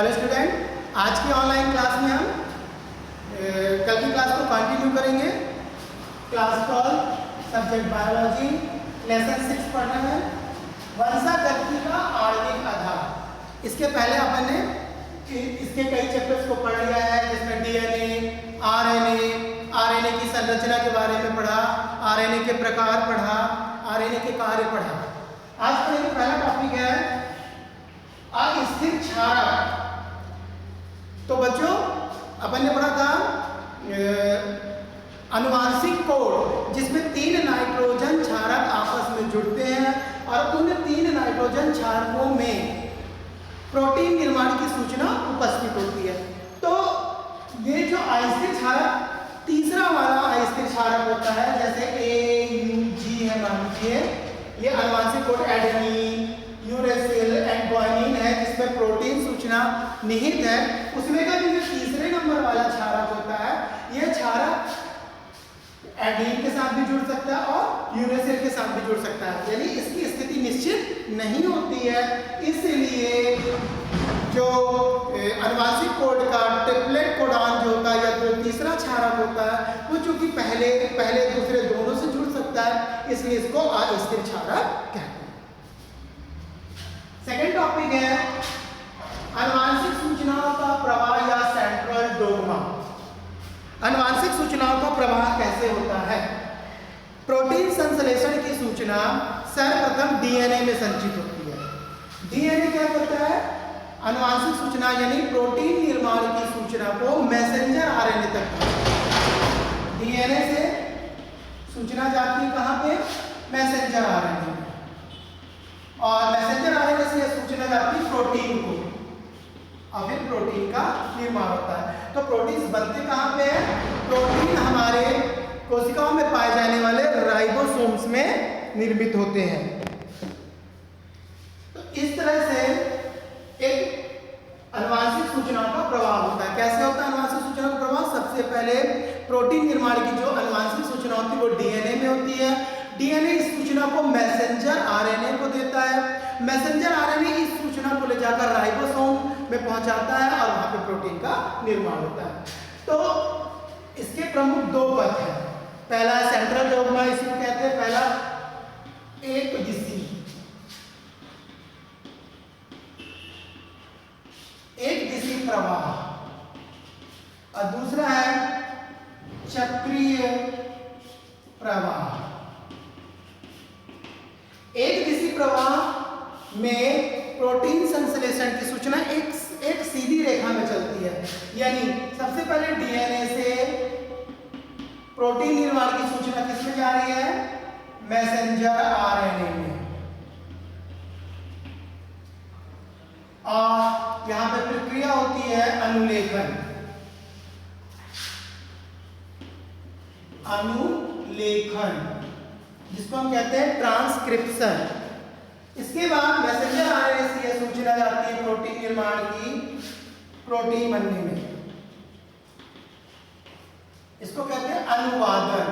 Hello student, आज की online class में हम कल की क्लास को कंटिन्यू करेंगे। Class call subject biology lesson 6 पढ़ना है, वंशागति का आणविक आधार। इसके पहले अपन ने इसके कई चैप्टर्स को पढ़ लिया है, जिसमें डीएनए, आरएनए की संरचना के बारे में पढ़ा, आरएनए के प्रकार पढ़ा, आरएनए के कार्य पढ़ा। आज का एक पहला टॉपिक है अस्थिर क्षारक। तो बच्चों, अपन ने पढ़ा था आनुवांशिक कोड, जिसमें 3 नाइट्रोजन क्षारक आपस में जुड़ते हैं और उन 3 नाइट्रोजन क्षारकों में प्रोटीन निर्माण की सूचना उपस्थित होती है। तो ये जो अस्थिर क्षारक, तीसरा वाला अस्थिर क्षारक होता है, जैसे AUG है, मान लीजिए ये आनुवांशिक code adenine, uracil and guanine है, जिसमें प्रोटीन सूचना निहित है। उसमें का जो तीसरे नंबर वाला क्षारक होता है, यह क्षारक एडेनिन के साथ भी जुड़ सकता है और यूरेसिल के साथ भी जुड़ सकता है, यानी इसकी स्थिति निश्चित नहीं होती है। इसलिए जो आनुवांशिक कोड का ट्रिपलेट कोडॉन जो होता है, या जो तीसरा क्षारक होता है, वो चूंकि पहले दूसरे दोनों से जुड़ सकता है, इसलिए इसको अस्थिर क्षारक कहते हैं। सेकेंड टॉपिक है आनुवांशिक सूचनाओं का प्रवाह या सेंट्रल डोग्मा। आनुवांशिक सूचनाओं का प्रवाह कैसे होता है? प्रोटीन संश्लेषण की सूचना सर्वप्रथम डीएनए में संचित होती है। डीएनए क्या करता है? आनुवांशिक सूचना यानी प्रोटीन निर्माण की सूचना को मैसेंजर आरएनए तक पहुंचाता है। डीएनए से सूचना जाती है कहां पे? मैसेंजर आरएनए में, और मैसेंजर आरएनए से यह सूचना जाती है प्रोटीन को, और फिर प्रोटीन का निर्माण होता है। तो प्रोटीन्स बनते कहां पे है? प्रोटीन हमारे कोशिकाओं में पाए जाने वाले राइबोसोम्स में निर्मित होते हैं। तो इस तरह से एक आनुवांशिक सूचनाओं का प्रवाह होता है। कैसे होता है आनुवांशिक सूचना का प्रवाह? सबसे पहले प्रोटीन निर्माण की जो आनुवांशिक सूचना होती है वो डीएनए में होती है। डीएनए इस सूचना को मैसेंजर आरएनए को देता है। मैसेंजर आरएनए इस सूचना को ले जाकर राइबोसोम में पहुंचाता है और वहां पे प्रोटीन का निर्माण होता है। तो इसके प्रमुख 2 पथ हैं। पहला है सेंट्रल डोग्मा, इसको कहते हैं पहला एक दिशी प्रवाह, और दूसरा है चक्रीय प्रवाह। एक दिशी प्रवाह में प्रोटीन संश्लेषण की सूचना एक सीधी रेखा में चलती है, यानी सबसे पहले डीएनए से प्रोटीन निर्माण की सूचना किसमें जा रही है? मैसेंजर आरएनए में, और यहां पे प्रक्रिया होती है अनुलेखन। जिसको हम कहते हैं ट्रांसक्रिप्शन। इसके बाद मैसेंजर आरएनए से यह सूचना जाती है प्रोटीन निर्माण की, प्रोटीन बनने में। इसको कहते हैं अनुवादन,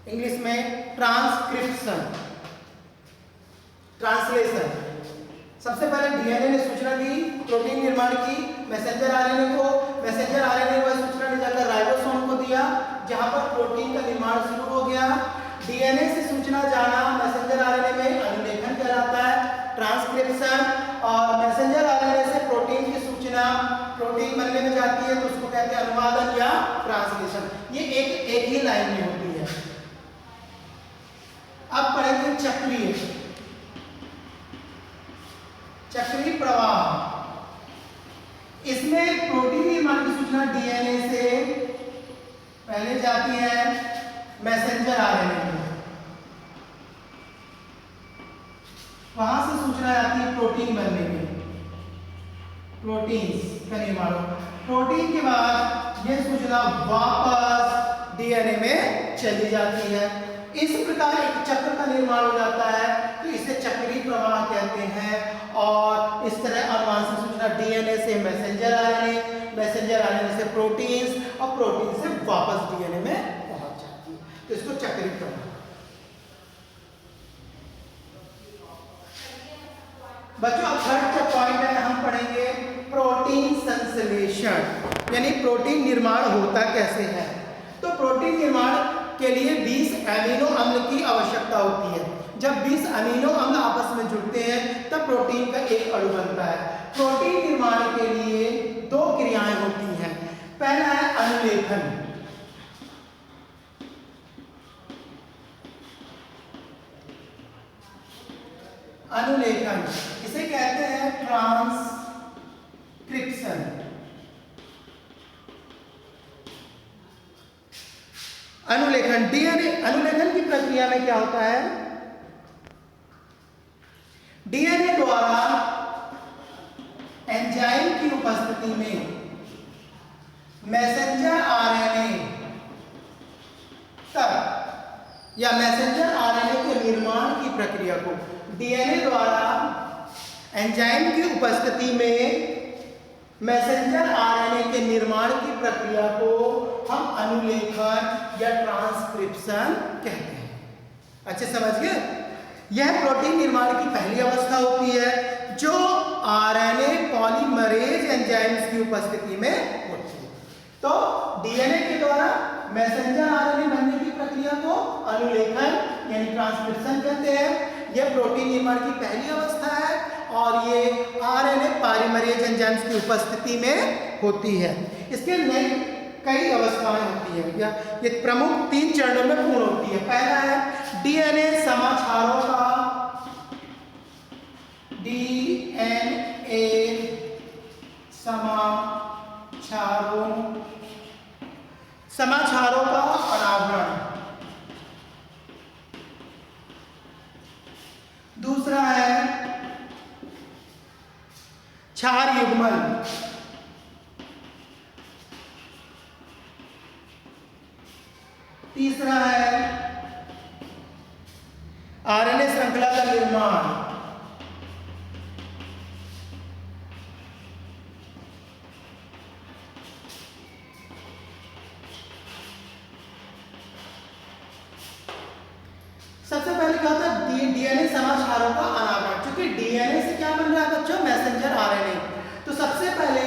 इंग्लिश में ट्रांसक्रिप्शन, ट्रांसलेशन। सबसे पहले डीएनए ने सूचना दी प्रोटीन निर्माण की मैसेंजर आरएनए को, मैसेंजर आरएनए को सूचना ले जाकर राइबोसोम को दिया, जहां पर प्रोटीन का निर्माण शुरू हो गया। डीएनए से सूचना जाना मैसेंजर आरएनए में अनुलेखन कहलाता है, ट्रांसक्रिप्शन, और मैसेंजर आरएनए से प्रोटीन की सूचना प्रोटीन बनने में जाती है, तो उसको कहते हैं अनुवादन या ट्रांसलेशन। ये एक ही लाइन में होती है। अब पढ़ेंगे चक्रीय प्रवाह। इसमें प्रोटीन निर्माण की सूचना डीएनए से पहले जाती है मैसेंजर आरएनए में, वहां से सूचना जाती है प्रोटीन बनने में, प्रोटीन्स का निर्माण। प्रोटीन के बाद यह सूचना वापस डीएनए में चली जाती है। इस प्रकार एक चक्र का निर्माण हो जाता है, तो इसे चक्रीय प्रवाह कहते हैं। और इस तरह आनुवांशिक सूचना डीएनए से मैसेंजर आरएनए से प्रोटीन्स, और प्रोटीन से वापस डीएनए में पहुंच जाती है, तो इसको चक्रीय प्रवाह। बच्चों अब थर्ड जो पॉइंट है हम पढ़ेंगे प्रोटीन संश्लेषण, यानी प्रोटीन निर्माण होता कैसे है। तो प्रोटीन निर्माण के लिए 20 अमीनो अम्ल की आवश्यकता होती है। जब 20 अमीनो अम्ल आपस में जुड़ते हैं तब प्रोटीन का एक अणु बनता है। प्रोटीन निर्माण के लिए 2 क्रियाएं होती हैं। पहला है अनुलेखन। अनुलेखन इसे कहते हैं ट्रांसक्रिप्शन। अनुलेखन डीएनए अनुलेखन की प्रक्रिया में क्या होता है, डीएनए द्वारा एंजाइम की उपस्थिति में मैसेंजर आरएनए तक या मैसेंजर आरएनए के निर्माण की प्रक्रिया को, डीएनए द्वारा एंजाइम की उपस्थिति में मैसेंजर आरएनए के निर्माण की प्रक्रिया को हम अनुलेखन या ट्रांसक्रिप्शन कहते हैं। अच्छे समझ गए। यह प्रोटीन निर्माण की पहली अवस्था होती है जो आरएनए पॉलीमरेज एंजाइम्स की उपस्थिति में होती है। तो डीएनए के द्वारा मैसेंजर आरएनए बनने की प्रक्रिया को अनुलेखन यानी ट्रांसक्रिप्शन कहते हैं। यह प्रोटीन निर्माण की पहली अवस्था है और ये आरएनए पॉलीमरेज एंजाइम्स की उपस्थिति में होती है। इसके कई अवस्थाएं होती है या ये प्रमुख 3 चरणों में पूर्ण होती है। पहला है डीएनए समाचारों का, डीएनए समाचारों का अनावरण। दूसरा है क्षार युग्मन। तीसरा है आरएनए श्रृंखला का निर्माण। सबसे पहले क्या होता है डीएनए समाचारों का अनावरण। क्योंकि डीएनए से क्या बन रहा है बच्चों, मैसेंजर आरएनए। तो सबसे पहले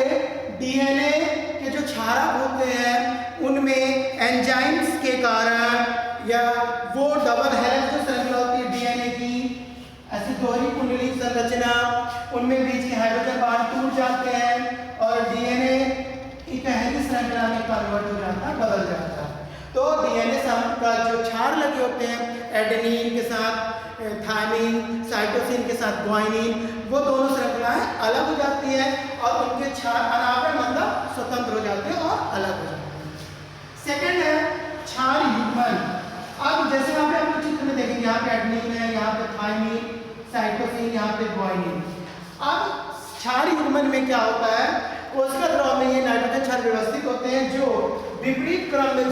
डीएनए के जो क्षारक होते हैं उनमें एंजाइम्स के कारण या वो डबल हेलिक्स जो श्रृंखला होती है डीएनए की, ऐसी दोहरी कुंडली संरचना, उनमें बीच के हाइड्रोजन बांड टूट जाते हैं और डीएनए इकहरी श्रृंखला में कन्वर्ट हो जाता है, बदल जाता है। तो डीएनए का जो क्षार लगे होते हैं एडेनिन के साथ थायमिन, साइटोसिन के साथ ग्वानिन, वो दोनों श्रृंखलाएं अलग हो जाती है और उनके क्षार अनावरण मतलब स्वतंत्र हो जाते हैं और अलग हो जाते हैं। सेकंड है क्षार युग्मन। अब जैसे यहाँ पे आप चित्र में देखेंगे, यहाँ पे एडेनिन है, यहाँ पे थायमिन, साइटोसिन, यहाँ पे ग्वानिन। अब क्षार युग्मन में क्या होता है, कोशिका द्रव में ये नाइट्रोजन क्षार व्यवस्थित होते हैं जो विपरीत क्रम में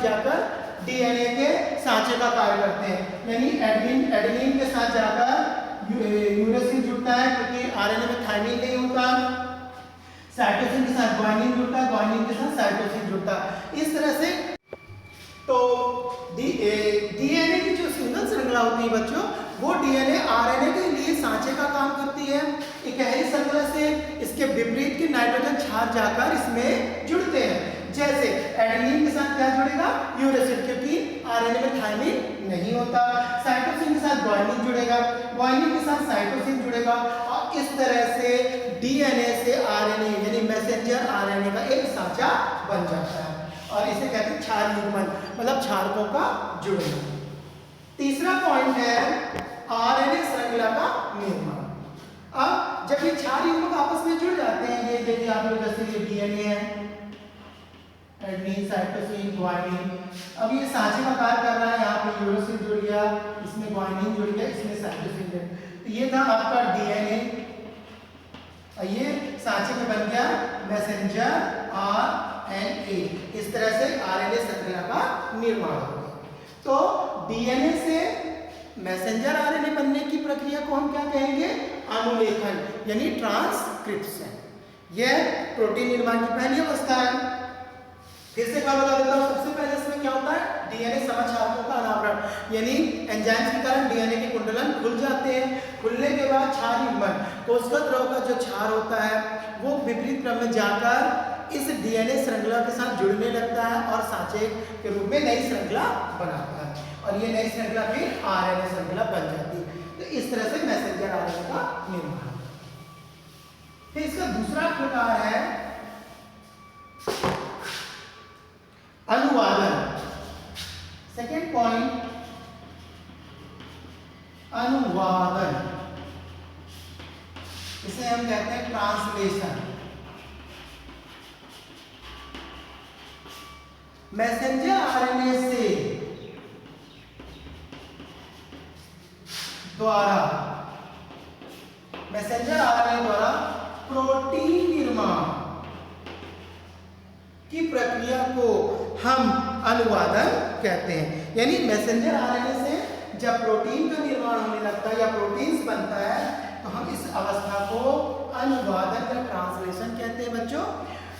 जाकर डीएनए के सांचे का कार्य करते हैं। यानी एडेनिन के साथ जाकर यूरेसिल जुड़ता है क्योंकि आरएनए में थायमिन नहीं होता, साइटोसिन के साथ ग्वानिन जुड़ता है, ग्वानिन के साथ साइटोसिन जुड़ता है। इस तरह से तो डीएनए की जो सिंगल श्रृंखला होती है बच्चों, वो डीएनए आरएनए के लिए सांचे का काम करती है। इकहरी श्रृंखला से इसके विपरीत के नाइट्रोजन क्षार जाकर इसमें जुड़ते हैं। जैसे एडेनिन के साथ क्या जुड़ेगा, यूरेसिल, क्योंकि आरएनए में थायमिन नहीं होता। साइटोसिन के साथ ग्वानिन जुड़ेगा, ग्वानिन के साथ साइटोसिन जुड़ेगा और इस तरह से डीएनए से आरएनए यानी मैसेंजर आरएनए का एक सांचा बन जाता है और इसे कहते हैं क्षार युग्मन, मतलब क्षारकों का जुड़ना। तीसरा पॉइंट है आरएनए श्रृंखला का निर्माण। अब जब ये क्षार युग्मक आपस में जुड़ जाते हैं, ये देखिए आप लोग जैसे ये डीएनए है, एडेनिन, साइटोसिन, ग्वानिन, अब ये सांचे का कार्य कर रहा है। यहाँ पे यूरेसिल जुड़ गया, इसमें ग्वानिन जुड़ गया, इसमें साइटोसिन जुड़ गया। तो ये था आपका डीएनए और ये सांचे में बन गया मैसेंजर आरएनए। इस तरह से आरएनए श्रृंखला का निर्माण हो गया। तो डीएनए से मैसेंजर आरएनए बनने की प्रक्रिया को हम क्या कहेंगे, अनुलेखन यानी ट्रांसक्रिप्शन। यह प्रोटीन निर्माण की पहली अवस्था है। फिर से क्या बता देता हूँ, सबसे पहले इसमें क्या होता है डीएनए समक्षारकों का अनावरण, यानी एंजाइम्स के कारण डीएनए के कुंडलन खुल जाते हैं। खुलने के बाद क्षार युग्मन, कोशिका द्रव का जो क्षार होता है वो विपरीत क्रम में जाकर इस डीएनए श्रृंखला के साथ जुड़ने लगता है और सांचे के रूप में नई श्रृंखला बनाता है, और ये नई श्रृंखला फिर आरएनए श्रृंखला बन जाती है। तो इस तरह से मैसेंजर आरएनए का निर्माण। फिर इसका दूसरा प्रकार है अनुवादन। सेकेंड पॉइंट, अनुवादन, इसे हम कहते हैं ट्रांसलेशन। मैसेंजर आरएनए से द्वारा, मैसेंजर आरएनए द्वारा प्रोटीन निर्माण की प्रक्रिया को हम अनुवादन कहते हैं। यानी मैसेंजर आरएनए से जब प्रोटीन का निर्माण होने लगता है या प्रोटीन्स बनता है तो हम इस अवस्था को अनुवादन या ट्रांसलेशन कहते हैं। बच्चों,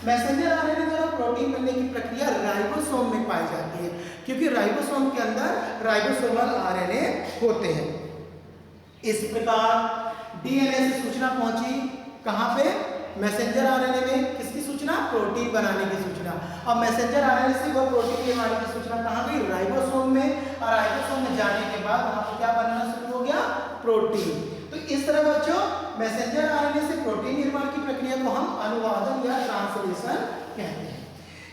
मैसेंजर आरएनए द्वारा प्रोटीन बनने की प्रक्रिया राइबोसोम में पाई जाती है, क्योंकि राइबोसोम के अंदर राइबोसोमल आरएनए होते हैं। इस प्रकार डीएनए से सूचना पहुंची कहां पे? मैसेंजर आरएनए में। किसकी सूचना? प्रोटीन बनाने की सूचना। अब मैसेंजर आरएनए से वो प्रोटीन निर्माण की सूचना कहां गई? राइबोसोम में। और राइबोसोम में जाने के बाद वहां पर क्या बनना शुरू हो गया? प्रोटीन। तो इस तरह बच्चों मैसेंजर आरएनए से प्रोटीन निर्माण की प्रक्रिया को हम अनुवादन या ट्रांसलेशन कहते हैं।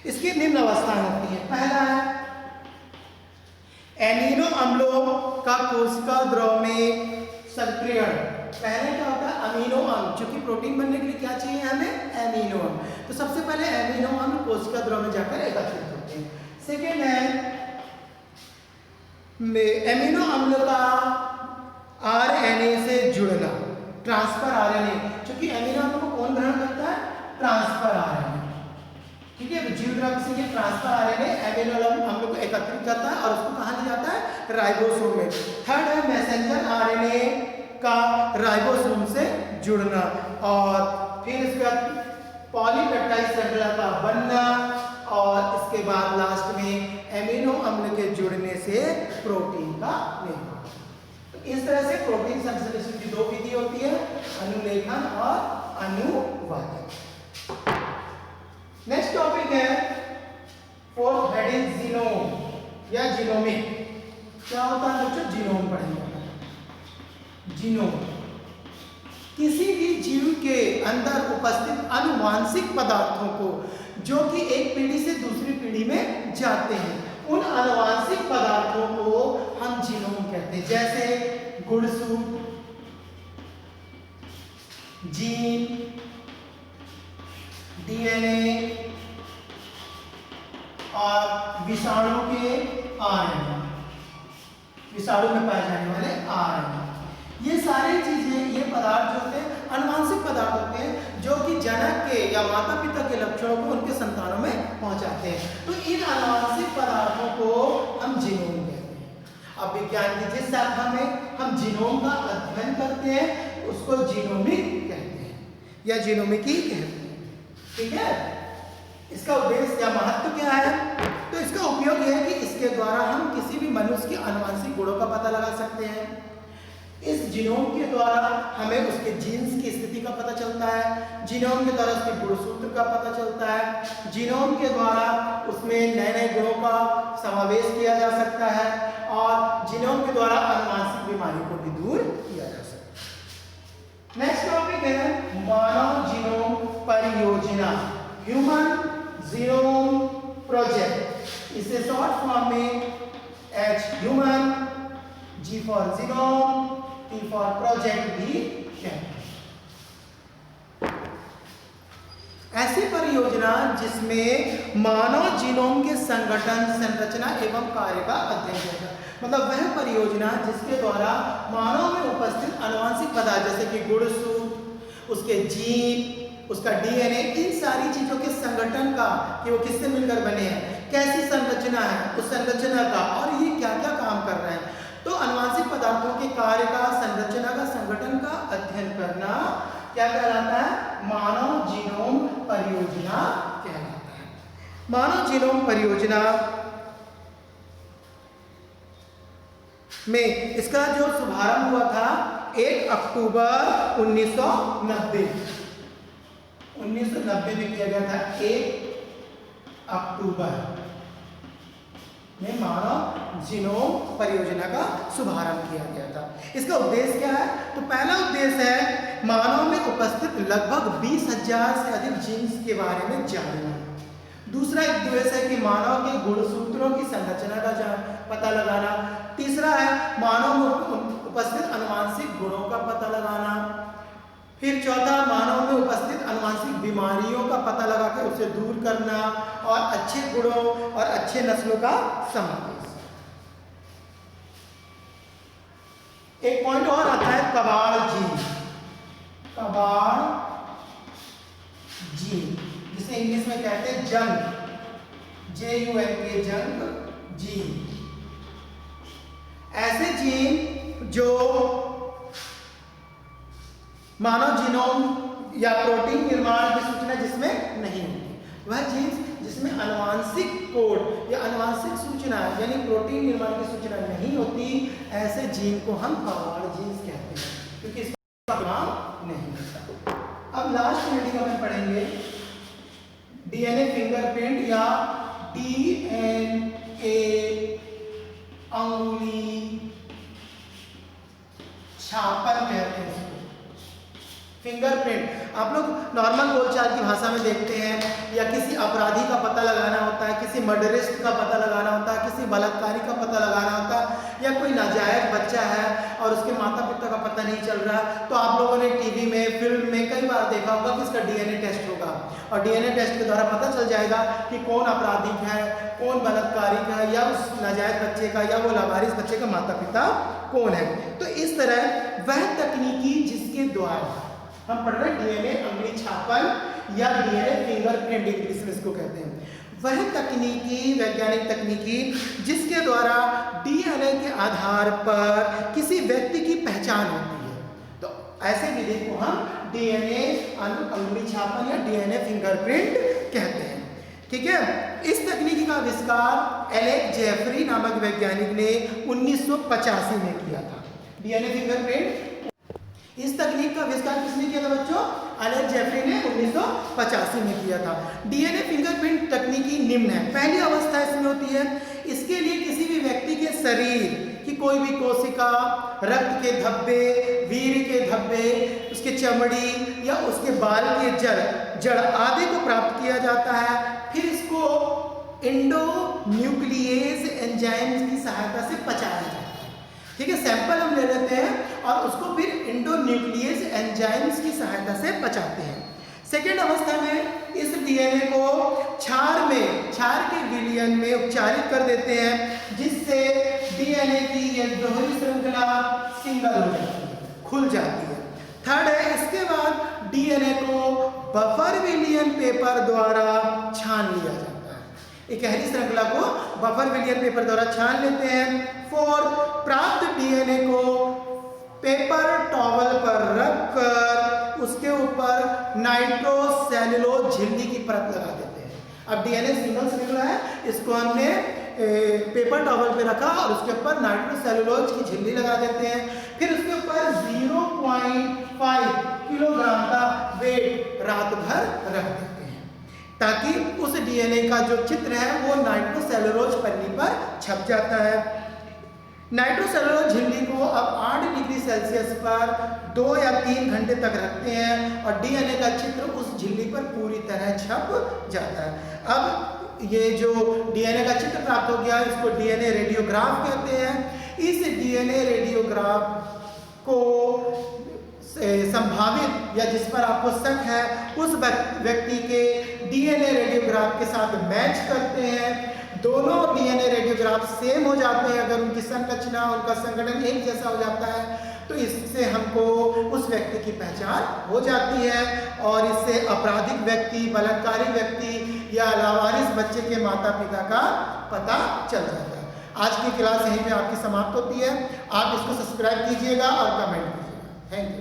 इसकी निम्न अवस्थाएं होती है। पहला है एमिनो अम्लों का कोशिका द्रव में सक्रियण। पहले क्या होता है? अमीनो अम्ल, क्योंकि प्रोटीन बनने के लिए क्या चाहिए हमें? एमिनो अम्ल। तो सबसे पहले एमिनो अम्ल कोशिका द्रव में जाकर एकत्रित होते हैं। सेकेंड है एमिनो अम्ल का आरएनए से जुड़ना, ट्रांसफर आरएनए। क्योंकि एमिनो अम्ल को कौन ग्रहण करता है? Transfer RNA. ठीक है, जीव द्रव्य से ये ट्रांसफर आरएनए एमिनो अम्ल को एकत्रित करता है और उसको कहां ले जाता है? राइबोसोम में। थर्ड है मैसेंजर आरएनए का राइबोसोम से जुड़ना, और फिर इसके बाद पॉलीपेप्टाइड श्रृंखला का बनना, और इसके बाद लास्ट में एमिनो अम्ल के जुड़ने से प्रोटीन का निर्माण। तो इस तरह से प्रोटीन संश्लेषण की दो विधि होती है, अनुलेखन और अनुवादन। नेक्स्ट टॉपिक है फोर्थ हेडिंग जीनोम या जीनोमिक। क्या होता है बच्चों? जीनोम पढ़ेंगे। जीनोम किसी भी जीव के अंदर उपस्थित आनुवांशिक पदार्थों को जो कि एक पीढ़ी से दूसरी पीढ़ी में जाते हैं, उन आनुवांशिक पदार्थों को हम जीनोम कहते हैं। जैसे गुणसूत्र, जीन, डीएनए और विषाणु के आरएनए, विषाणु में पाए जाने वाले आरएनए, ये सारी चीजें, ये पदार्थ जो होते हैं आनुवांशिक पदार्थ होते हैं जो कि जनक के या माता पिता के लक्षणों को उनके संतानों में पहुंचाते हैं। तो इन आनुवांशिक पदार्थों को हम जीनोम कहते हैं। अब विज्ञान की जिस शाखा में हम जीनोम का अध्ययन करते हैं उसको जीनोमिक कहते हैं या जीनोमिकी कहते हैं। ठीक है, इसका उद्देश्य या महत्व क्या है? तो इसका उपयोग यह है कि इसके द्वारा हम किसी भी मनुष्य के आनुवांशिक गुणों का पता लगा सकते हैं। इस जीनोम के द्वारा हमें उसके जीन्स की स्थिति का पता चलता है, जीनोम के द्वारा उसके गुणसूत्र का पता चलता है, जीनोम के द्वारा उसमें नए नए गुणों का समावेश किया जा सकता है, और जीनोम के द्वारा आनुवांशिक बीमारियों को भी दूर किया जा सकता है। नेक्स्ट टॉपिक है मानव जीनोम परियोजना, ह्यूमन जीनोम प्रोजेक्ट। इसे शॉर्ट फॉर्म में H human, G for genome, P for project भी कहते हैं। ऐसी परियोजना जिसमें मानव जीनोम के संगठन, संरचना एवं कार्य का अध्ययन किया जाए। मतलब वह परियोजना जिसके द्वारा मानव में उपस्थित आनुवांशिक पदार्थ जैसे कि गुणसूत्र, उसके जीन, उसका डीएनए, इन सारी चीजों के संगठन का, कि वो किससे मिलकर बने हैं, कैसी संरचना है उस संरचना का, और ये क्या क्या काम कर रहे हैं। तो आनुवांशिक पदार्थों के कार्य का, संरचना का, संगठन का अध्ययन करना क्या कहलाता है? मानव जीनोम परियोजना कहलाता है। मानव जीनोम परियोजना में इसका जो शुभारंभ हुआ था 1 अक्टूबर 1990 में किया गया था। 1 अक्टूबर में मानव जीनोम परियोजना का शुभारंभ किया गया था। इसका उद्देश्य क्या है? तो पहला उद्देश्य है मानव में उपस्थित लगभग 20,000 से अधिक जीन्स के बारे में जानना। दूसरा उद्देश्य है कि मानव के गुणसूत्रों की संरचना का पता लगाना। तीसरा है मानव में उपस्थित अनुवांशिक गुणों का पता लगाना। फिर चौथा, मानव में उपस्थित अनुवांशिक बीमारियों का पता लगाकर उसे दूर करना और अच्छे गुणों और अच्छे नस्लों का समावेश। एक पॉइंट और आता है कबाड़ जीन। कबाड़ जीन जिसे इंग्लिश में कहते हैं जंग, JUNK, जंग जीन। ऐसे जीन जो मानव जीनोम या प्रोटीन निर्माण की सूचना जिसमें नहीं होती, वह जीन्स जिसमें अनुवांशिक कोड या अनुवांशिक सूचना यानी प्रोटीन निर्माण की सूचना नहीं होती, ऐसे जीन को हम कबाड़ जीन्स कहते हैं, क्योंकि इसका परिणाम नहीं होता। अब लास्ट मीटिंग में पढ़ेंगे DNA फिंगरप्रिंट या DNA अंगुली छापन कहते हैं। फिंगरप्रिंट आप लोग नॉर्मल बोलचाल की भाषा में देखते हैं, या किसी अपराधी का पता लगाना होता है, किसी मर्डरिस्ट का पता लगाना होता है, किसी बलात्कारी का पता लगाना होता है, या कोई नाजायज बच्चा है और उसके माता पिता का पता नहीं चल रहा, तो आप लोगों ने टीवी में, फिल्म में कई बार देखा होगा कि इसका DNA टेस्ट होगा और DNA टेस्ट के द्वारा पता चल जाएगा कि कौन अपराधी है, कौन बलात्कारी का, या उस नाजायज बच्चे का या वो लावारिस बच्चे का माता पिता कौन है। तो इस तरह वह तकनीकी जिसके द्वारा हम पढ़ रहे DNA अंगुली छापन या DNA फिंगरप्रिंट इंग्लिश में इसको कहते हैं, वह तकनीकी, वैज्ञानिक तकनीकी जिसके द्वारा DNA के आधार पर किसी व्यक्ति की पहचान होती है, तो ऐसे विधि को हम DNA अंगुली छापन या DNA फिंगरप्रिंट कहते हैं। ठीक है, इस तकनीकी का आविष्कार एलेक जेफरी नामक वैज्ञानिक ने 1985 में किया था। DNA फिंगरप्रिंट, इस तकनीक का आविष्कार किसने किया था बच्चों? एलेक जेफरी ने 1985 में किया था। DNA फिंगरप्रिंट तकनीकी निम्न है। पहली अवस्था इसमें होती है, इसके लिए किसी भी व्यक्ति के शरीर की कोई भी कोशिका, रक्त के धब्बे, वीर्य के धब्बे, उसके चमड़ी या उसके बाल के जड़ आदि को प्राप्त किया जाता है। फिर इसको एंडोन्यूक्लियेज एंजाइम की सहायता से पचाया जाता है। ठीक है, सैंपल हम ले लेते हैं और उसको फिर एंडोन्यूक्लियेज एंजाइम्स की सहायता से पचाते हैं। सेकेंड अवस्था में इस DNA को क्षार के विलयन में उपचारित कर देते हैं, जिससे DNA की ये दोहरी श्रृंखला सिंगल हो जाती है, खुल जाती है। थर्ड है, इसके बाद DNA को बफर विलियन पेपर द्वारा छान लिया जाता है। एक गहरी श्रृंखला को बफर विलियन पेपर द्वारा छान लेते हैं। फोर्थ, प्राप्त DNA को पेपर टॉवल पर रखकर उसके ऊपर नाइट्रोसेल्यूलोज झिल्ली की परत लगा देते हैं। अब DNA सिंगल श्रृंखला है, इसको हमने पेपर टॉवल पे रखा और उसके ऊपर नाइट्रोसेल्यूलोज की झिल्ली लगा देते हैं। फिर उसके ऊपर 0.5 किलोग्राम का वेट रात भर रख देते हैं, ताकि उस DNA का जो चित्र है वो नाइट्रोसेल्यूलोज पन्नी पर छप जाता है। नाइट्रोसेल्यूलोज झिल्ली को अब 8 डिग्री सेल्सियस पर 2 या 3 घंटे तक रखते हैं और DNA का चित्र उस झिल्ली पर पूरी तरह छप जाता है। अब ये जो DNA का चित्र प्राप्त हो गया, इसको DNA रेडियोग्राफ कहते हैं। इस DNA रेडियोग्राफ को संभावित या जिस पर आपको शक है उस व्यक्ति के DNA रेडियोग्राफ के साथ मैच करते हैं। दोनों DNA रेडियोग्राफ सेम हो जाते हैं। अगर उनकी संरचना, उनका संगठन एक जैसा हो जाता है तो इससे हमको उस व्यक्ति की पहचान हो जाती है और इससे आपराधिक व्यक्ति, बलात्कारी व्यक्ति या लावारिस बच्चे के माता पिता का पता चल जाता है। आज की क्लास यहीं पे आपकी समाप्त होती है। आप इसको सब्सक्राइब कीजिएगा और कमेंट कीजिएगा। Thank you.